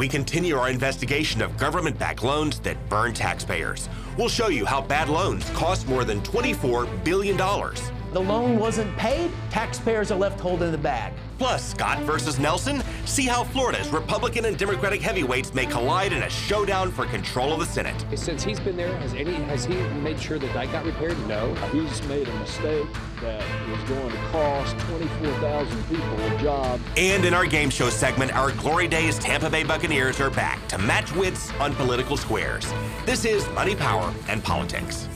we continue our investigation of government-backed loans that burn taxpayers. We'll show you how bad loans cost more than $24 billion. The loan wasn't paid, taxpayers are left holding the bag. Plus, Scott versus Nelson. See how Florida's Republican and Democratic heavyweights may collide in a showdown for control of the Senate. Since he's been there, has he made sure the dike got repaired? No. He's made a mistake that is going to cost 24,000 people a job. And in our game show segment, our Glory Days Tampa Bay Buccaneers are back to match wits on political squares. This is Money, Power, and Politics.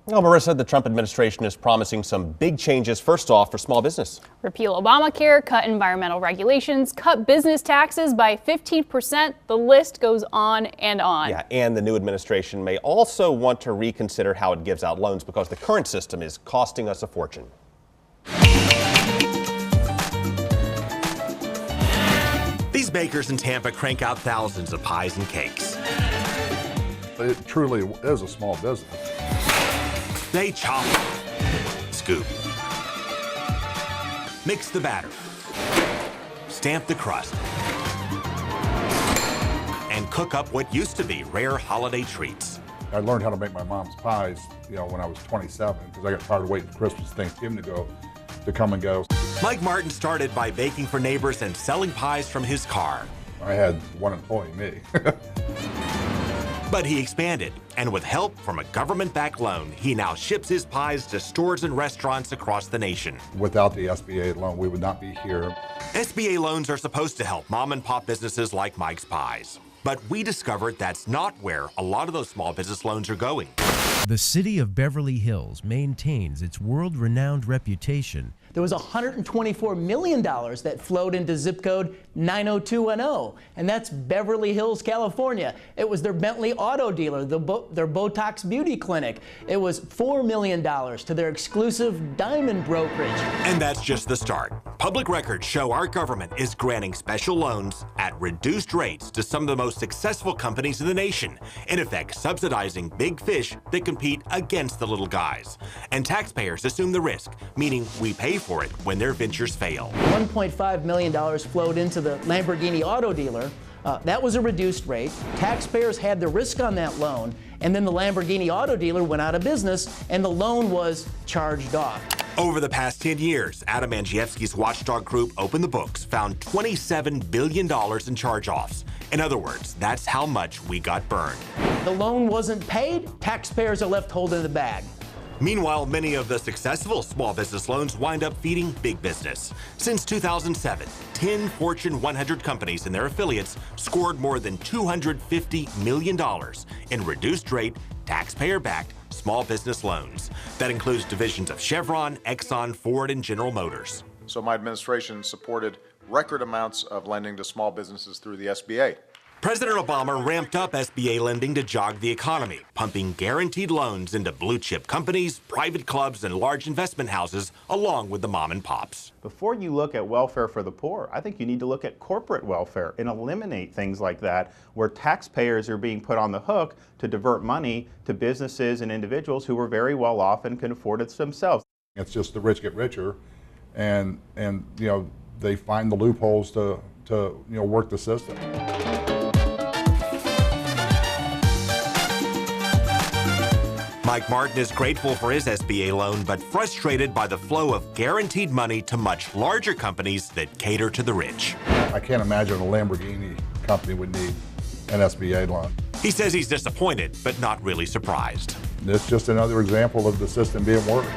Well, Marissa, the Trump administration is promising some big changes, first off, for small business. Repeal Obamacare, cut environmental regulations, cut business taxes by 15%. The list goes on and on. Yeah, and the new administration may also want to reconsider how it gives out loans because the current system is costing us a fortune. These bakers in Tampa crank out thousands of pies and cakes. It truly is a small business. They chop, scoop, mix the batter, stamp the crust, and cook up what used to be rare holiday treats. I learned how to make my mom's pies, when I was 27, because I got tired of waiting for Christmas, Thanksgiving to come and go. Mike Martin started by baking for neighbors and selling pies from his car. I had one employee, me. But he expanded, and with help from a government-backed loan, he now ships his pies to stores and restaurants across the nation. Without the SBA loan, we would not be here. SBA loans are supposed to help mom-and-pop businesses like Mike's Pies. But we discovered that's not where a lot of those small business loans are going. The city of Beverly Hills maintains its world-renowned reputation. There was $124 million that flowed into zip code 90210, and that's Beverly Hills, California. It was their Bentley auto dealer, their Botox beauty clinic. It was $4 million to their exclusive diamond brokerage. And that's just the start. Public records show our government is granting special loans at reduced rates to some of the most successful companies in the nation, in effect subsidizing big fish that compete against the little guys. And taxpayers assume the risk, meaning we pay for it when their ventures fail. $1.5 million flowed into the Lamborghini auto dealer. That was a reduced rate. Taxpayers had the risk on that loan, and then the Lamborghini auto dealer went out of business, and the loan was charged off. Over the past 10 years, Adam Andrzejewski's watchdog group opened the books, found $27 billion in charge-offs. In other words, that's how much we got burned. The loan wasn't paid, taxpayers are left holding the bag. Meanwhile, many of the successful small business loans wind up feeding big business. Since 2007, 10 Fortune 100 companies and their affiliates scored more than $250 million in reduced rate, taxpayer-backed small business loans. That includes divisions of Chevron, Exxon, Ford, and General Motors. So my administration supported record amounts of lending to small businesses through the SBA. President Obama ramped up SBA lending to jog the economy, pumping guaranteed loans into blue-chip companies, private clubs, and large investment houses, along with the mom and pops. Before you look at welfare for the poor, I think you need to look at corporate welfare and eliminate things like that, where taxpayers are being put on the hook to divert money to businesses and individuals who are very well off and can afford it themselves. It's just the rich get richer, and they find the loopholes to work the system. Mike Martin is grateful for his SBA loan, but frustrated by the flow of guaranteed money to much larger companies that cater to the rich. I can't imagine a Lamborghini company would need an SBA loan. He says he's disappointed, but not really surprised. It's just another example of the system being worked.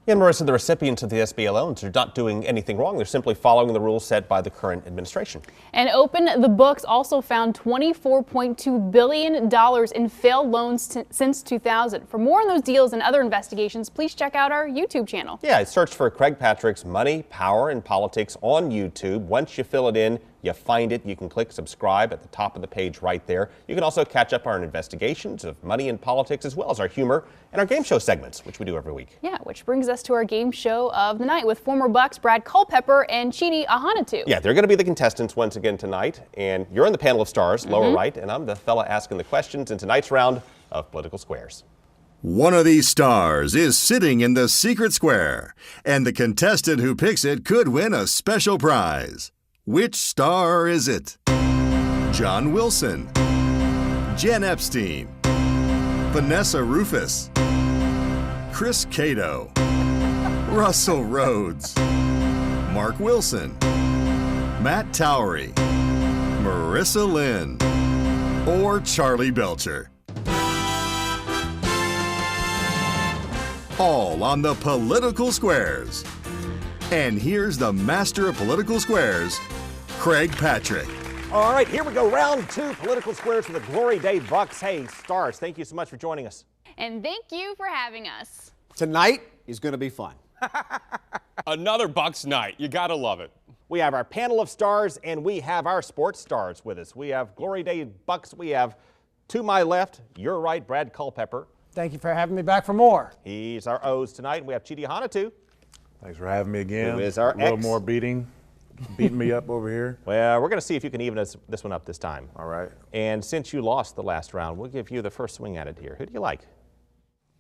And Marissa, the recipients of the SBA loans are not doing anything wrong. They're simply following the rules set by the current administration. And Open the Books also found $24.2 billion in failed loans since 2000. For more on those deals and other investigations, please check out our YouTube channel. Yeah, search for Craig Patrick's Money, Power, and Politics on YouTube. Once you fill it in, you find it. You can click subscribe at the top of the page right there. You can also catch up on our investigations of money and politics, as well as our humor and our game show segments, which we do every week. Yeah, which brings us to our game show of the night with former Bucks Brad Culpepper and Chidi Ahanatu. Yeah, they're going to be the contestants once again tonight, and you're in the panel of stars, lower right, and I'm the fella asking the questions in tonight's round of Political Squares. One of these stars is sitting in the secret square, and the contestant who picks it could win a special prize. Which star is it? John Wilson, Jen Epstein, Vanessa Rufus, Chris Cato, Russell Rhodes, Mark Wilson, Matt Towery, Marissa Lynn, or Charlie Belcher. All on the Political Squares. And here's the master of political squares, Craig Patrick. All right, here we go. Round 2, Political Squares for the Glory Day Bucks. Hey, stars, thank you so much for joining us. And thank you for having us. Tonight is going to be fun. Another Bucks night. You got to love it. We have our panel of stars, and we have our sports stars with us. We have Glory Day Bucks. We have, to my left, your right, Brad Culpepper. Thank you for having me back for more. He's our O's tonight. We have Chidi Hanatu. Thanks for having me again. Who is our A little X. more beating me up over here. Well, we're going to see if you can even this one up this time. All right. And since you lost the last round, we'll give you the first swing at it here. Who do you like?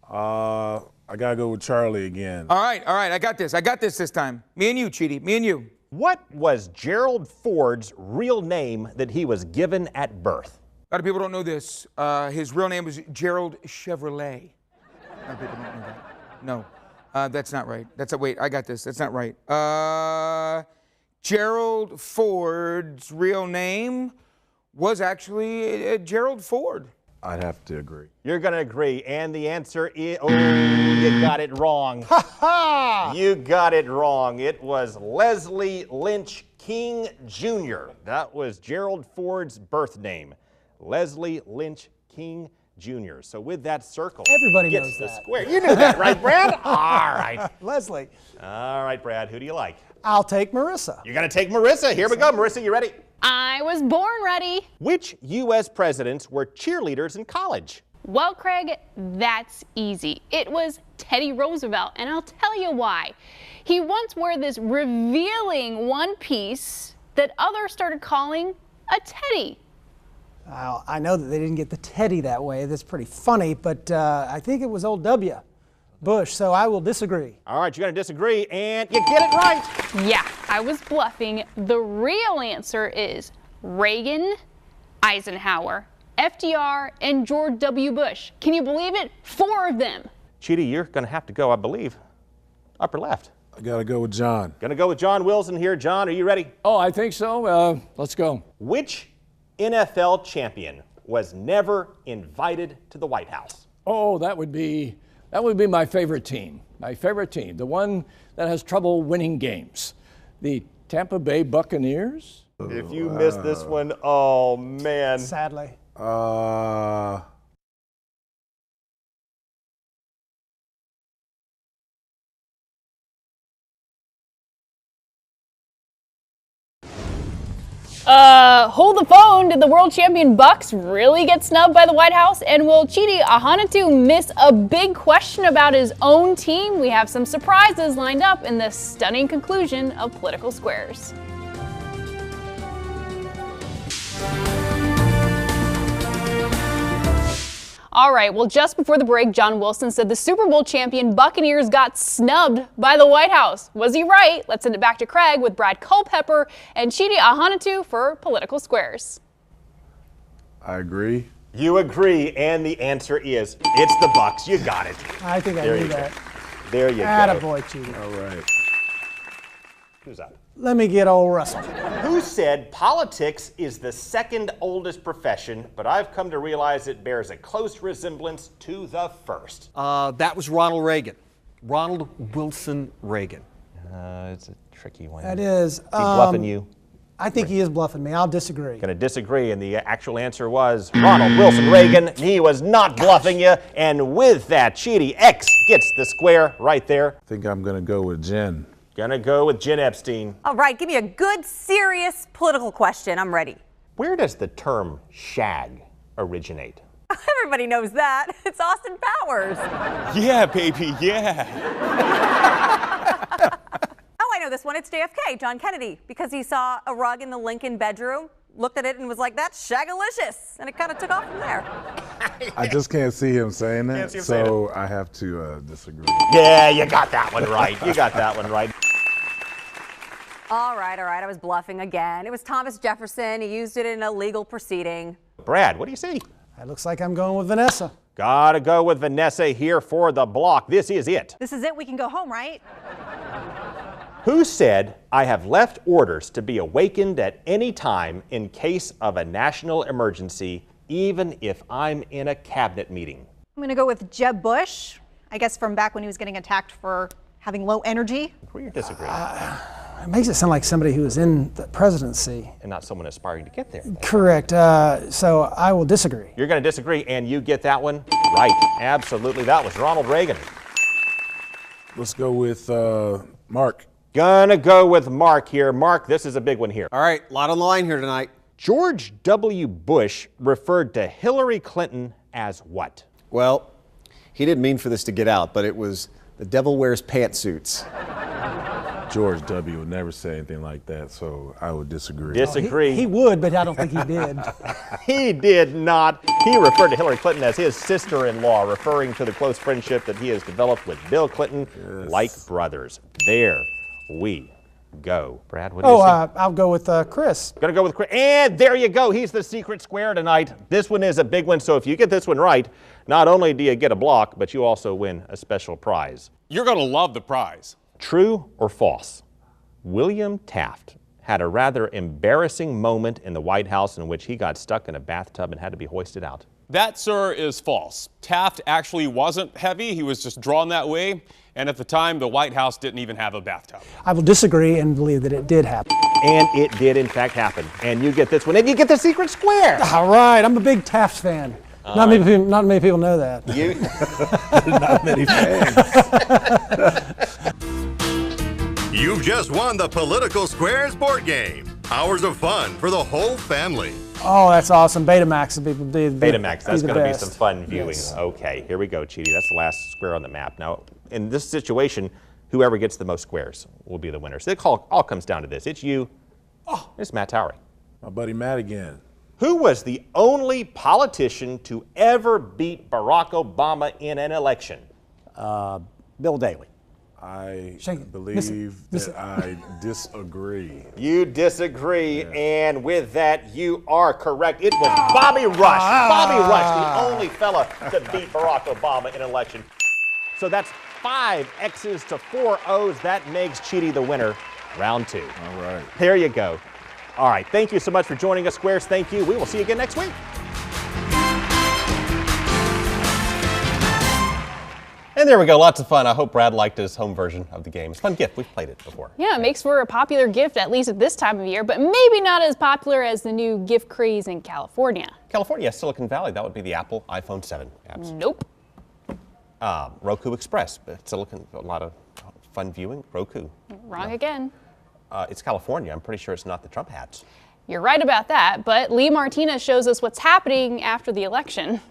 I got to go with Charlie again. All right. I got this time. Me and you, Chidi. Me and you. What was Gerald Ford's real name that he was given at birth? A lot of people don't know this. His real name was Gerald Chevrolet. A lot of people don't know that. No, that's not right. Wait, I got this. That's not right. Gerald Ford's real name was actually Gerald Ford. I'd have to agree. You're going to agree, and the answer is, oh, you got it wrong. Ha ha! You got it wrong. It was Leslie Lynch King Jr. That was Gerald Ford's birth name. Leslie Lynch King Jr. So with that circle, Everybody gets knows the that. square. You knew that, right, Brad? All right. Leslie. All right, Brad, who do you like? I'll take Marissa. You're going to take Marissa. Here we go. Marissa, you ready? I was born ready. Which U.S. presidents were cheerleaders in college? Well, Craig, that's easy. It was Teddy Roosevelt, and I'll tell you why. He once wore this revealing one piece that others started calling a teddy. I know that they didn't get the teddy that way. That's pretty funny, but I think it was old W. Bush, so I will disagree. All right, you're going to disagree, and you get it right. Yeah, I was bluffing. The real answer is Reagan, Eisenhower, FDR, and George W. Bush. Can you believe it? 4 of them. Chidi, you're going to have to go, I believe, upper left. I got to go with John. Going to go with John Wilson here. John, are you ready? Oh, I think so. Let's go. Which NFL champion was never invited to the White House? Oh, that would be my favorite team. My favorite team, the one that has trouble winning games. The Tampa Bay Buccaneers. If you missed this one, oh, man. Sadly. Hold the phone. Did the world champion Bucks really get snubbed by the White House? And will Chidi Hanatu miss a big question about his own team? We have some surprises lined up in this stunning conclusion of Political Squares. All right, well, just before the break, John Wilson said the Super Bowl champion Buccaneers got snubbed by the White House. Was he right? Let's send it back to Craig with Brad Culpepper and Chidi Hanatu for Political Squares. I agree. You agree, and the answer is it's the Bucks. You got it. I think I There knew you go. that. There you go. Attaboy, Chidi. All right. Who's up? Let me get old Russell. Who said politics is the second oldest profession, but I've come to realize it bears a close resemblance to the first? That was Ronald Reagan. Ronald Wilson Reagan. It's a tricky one. That is. Is he bluffing you? I think he is bluffing me. I'll disagree. Going to disagree, and the actual answer was Ronald Wilson Reagan. He was not bluffing you, and with that, Chidi X gets the square right there. I think I'm going to go with Jen. Going to go with Jen Epstein. All right, give me a good, serious political question. I'm ready. Where does the term shag originate? Everybody knows that. It's Austin Powers. Yeah, baby, yeah. Oh, I know this one. It's JFK, John Kennedy, because he saw a rug in the Lincoln bedroom. looked at it and was like, "That's shagalicious," and it kind of took off from there. I just can't see him saying that, Can't see him saying so I have to disagree. Yeah, you got that one right. You got that one right. All right, I was bluffing again. It was Thomas Jefferson. He used it in a legal proceeding. Brad, what do you see? It looks like I'm going with Vanessa. Gotta go with Vanessa here for the block. This is it. This is it. We can go home, right? Who said, "I have left orders to be awakened at any time in case of a national emergency, even if I'm in a cabinet meeting"? I'm going to go with Jeb Bush, I guess from back when he was getting attacked for having low energy. Agree or disagree? It makes it sound like somebody who was in the presidency. And not someone aspiring to get there. Correct. So I will disagree. You're going to disagree, and you get that one right. Absolutely. That was Ronald Reagan. Let's go with Mark. Gonna go with Mark here. Mark, this is a big one here. All right, a lot on the line here tonight. George W. Bush referred to Hillary Clinton as what? Well, he didn't mean for this to get out, but it was the devil wears pantsuits. George W. would never say anything like that, so I would disagree. Disagree. He would, but I don't think he did. He did not. He referred to Hillary Clinton as his sister-in-law, referring to the close friendship that he has developed with Bill Clinton, like brothers. There we go. Brad, what do you see? I'll go with Chris. Gonna go with Chris. And there you go. He's the secret square tonight. This one is a big one, so if you get this one right, not only do you get a block, but you also win a special prize. You're going to love the prize. True or false? William Taft had a rather embarrassing moment in the White House in which he got stuck in a bathtub and had to be hoisted out. That, sir, is false. Taft actually wasn't heavy. He was just drawn that way. And at the time, the White House didn't even have a bathtub. I will disagree and believe that it did happen. And it did, in fact, happen. And you get this one, and you get the secret square. All right, I'm a big Taft fan. Not many people know that. You? Not many fans. You've just won the Political Squares board game. Hours of fun for the whole family. Oh, that's awesome. Betamax would be Betamax, that's going to be best. some fun viewing. Yes. Okay, here we go, Chidi. That's the last square on the map. Now, in this situation, whoever gets the most squares will be the winner. So it all comes down to this. It's you. Oh, it's Matt Towery. My buddy Matt again. Who was the only politician to ever beat Barack Obama in an election? Bill Daley. I believe that I disagree. You disagree, and with that, you are correct. It was Bobby Rush. Bobby Rush, the only fella to beat Barack Obama in an election. So that's 5 X's to 4 O's. That makes Chidi the winner. Round 2. All right. There you go. All right, thank you so much for joining us, Squares. Thank you. We will see you again next week. And there we go, lots of fun. I hope Brad liked his home version of the game. It's a fun gift. We've played it before. Yeah, it makes for a popular gift, at least at this time of year, but maybe not as popular as the new gift craze in California. California, Silicon Valley, that would be the Apple iPhone 7 apps. Nope. Roku Express, Silicon, a lot of fun viewing. Roku. Wrong again. It's California. I'm pretty sure it's not the Trump hats. You're right about that, but Lee Martinez shows us what's happening after the election.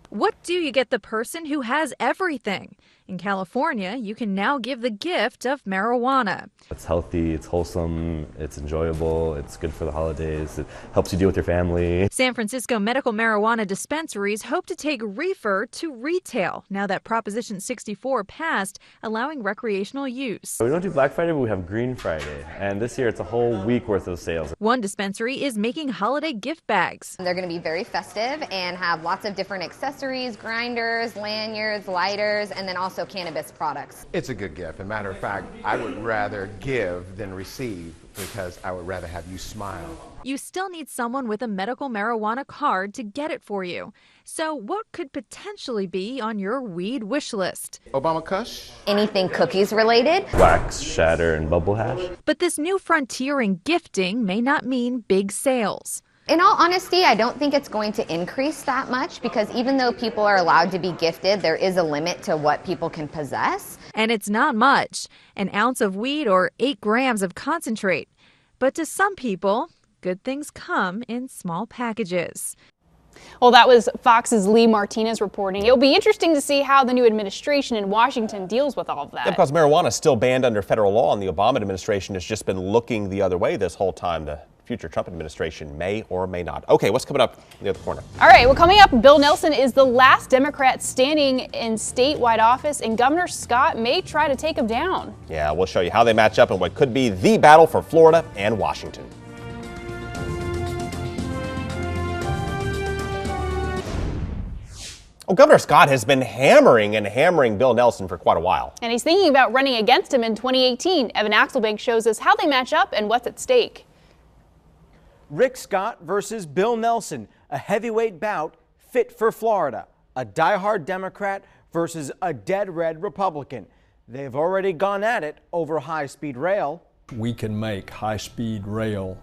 What do you get the person who has everything? In California, you can now give the gift of marijuana. It's healthy, it's wholesome, it's enjoyable, it's good for the holidays, it helps you deal with your family. San Francisco medical marijuana dispensaries hope to take reefer to retail now that Proposition 64 passed, allowing recreational use. We don't do Black Friday, but we have Green Friday, and this year it's a whole week worth of sales. One dispensary is making holiday gift bags. They're going to be very festive and have lots of different accessories, grinders, lanyards, lighters, and then also cannabis products. It's a good gift. As a matter of fact, I would rather give than receive because I would rather have you smile. You still need someone with a medical marijuana card to get it for you. So what could potentially be on your weed wish list? Obama Kush? Anything cookies related? Wax, shatter, and bubble hash. But this new frontier in gifting may not mean big sales. In all honesty, I don't think it's going to increase that much because even though people are allowed to be gifted, there is a limit to what people can possess. And it's not much, an ounce of weed or 8 grams of concentrate. But to some people, good things come in small packages. Well, that was Fox's Lee Martinez reporting. It'll be interesting to see how the new administration in Washington deals with all of that. Yeah, because marijuana is still banned under federal law, and the Obama administration has just been looking the other way this whole time. The future Trump administration may or may not. Okay, what's coming up in the other corner? All right, well, coming up, Bill Nelson is the last Democrat standing in statewide office, and Governor Scott may try to take him down. Yeah, we'll show you how they match up and what could be the battle for Florida and Washington. Well, Governor Scott has been hammering Bill Nelson for quite a while. And he's thinking about running against him in 2018. Evan Axelbank shows us how they match up and what's at stake. Rick Scott versus Bill Nelson, a heavyweight bout fit for Florida. A diehard Democrat versus a dead red Republican. They've already gone at it over high-speed rail. We can make high-speed rail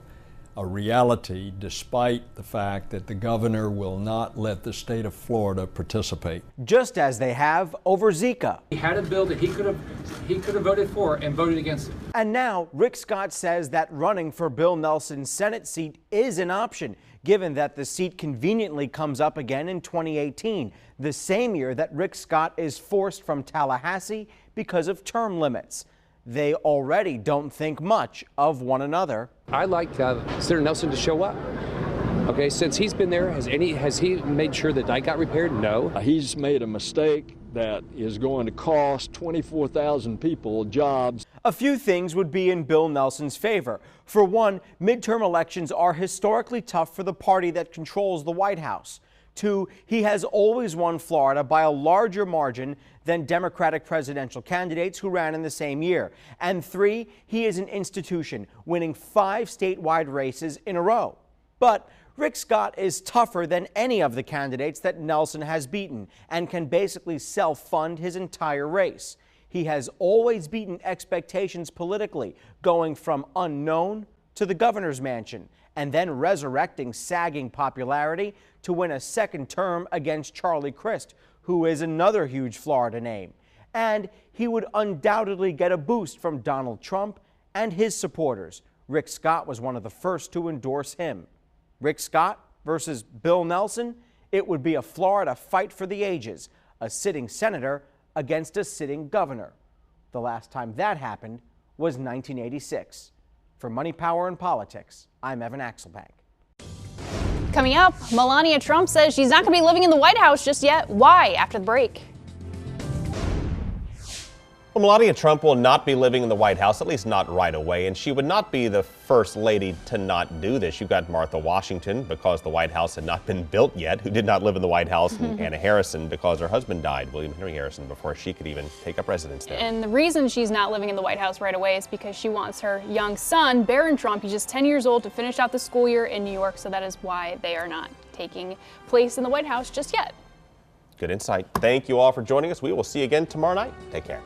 a reality despite the fact that the governor will not let the state of Florida participate. Just as they have over Zika. He had a bill that he could have voted for and voted against it. And now Rick Scott says that running for Bill Nelson's Senate seat is an option, given that the seat conveniently comes up again in 2018, the same year that Rick Scott is forced from Tallahassee because of term limits. They already don't think much of one another. I'd like Senator Nelson to show up. Okay, since he's been there, has he made sure the dike got repaired? No. He's made a mistake that is going to cost 24,000 people jobs. A few things would be in Bill Nelson's favor. For one, midterm elections are historically tough for the party that controls the White House. Two, he has always won Florida by a larger margin than Democratic presidential candidates who ran in the same year. And three, he is an institution, winning 5 statewide races in a row. But Rick Scott is tougher than any of the candidates that Nelson has beaten and can basically self-fund his entire race. He has always beaten expectations politically, going from unknown to the governor's mansion, and then resurrecting sagging popularity to win a second term against Charlie Crist, who is another huge Florida name. And he would undoubtedly get a boost from Donald Trump and his supporters. Rick Scott was one of the first to endorse him. Rick Scott versus Bill Nelson, it would be a Florida fight for the ages, a sitting senator against a sitting governor. The last time that happened was 1986. For Money, Power, and Politics, I'm Evan Axelbank. Coming up, Melania Trump says she's not going to be living in the White House just yet. Why? After the break. Well, Melania Trump will not be living in the White House, at least not right away, and she would not be the first lady to not do this. You've got Martha Washington, because the White House had not been built yet, who did not live in the White House, and Anna Harrison, because her husband died, William Henry Harrison, before she could even take up residence there. And the reason she's not living in the White House right away is because she wants her young son, Barron Trump, he's just 10 years old, to finish out the school year in New York, so that is why they are not taking place in the White House just yet. Good insight. Thank you all for joining us. We will see you again tomorrow night. Take care.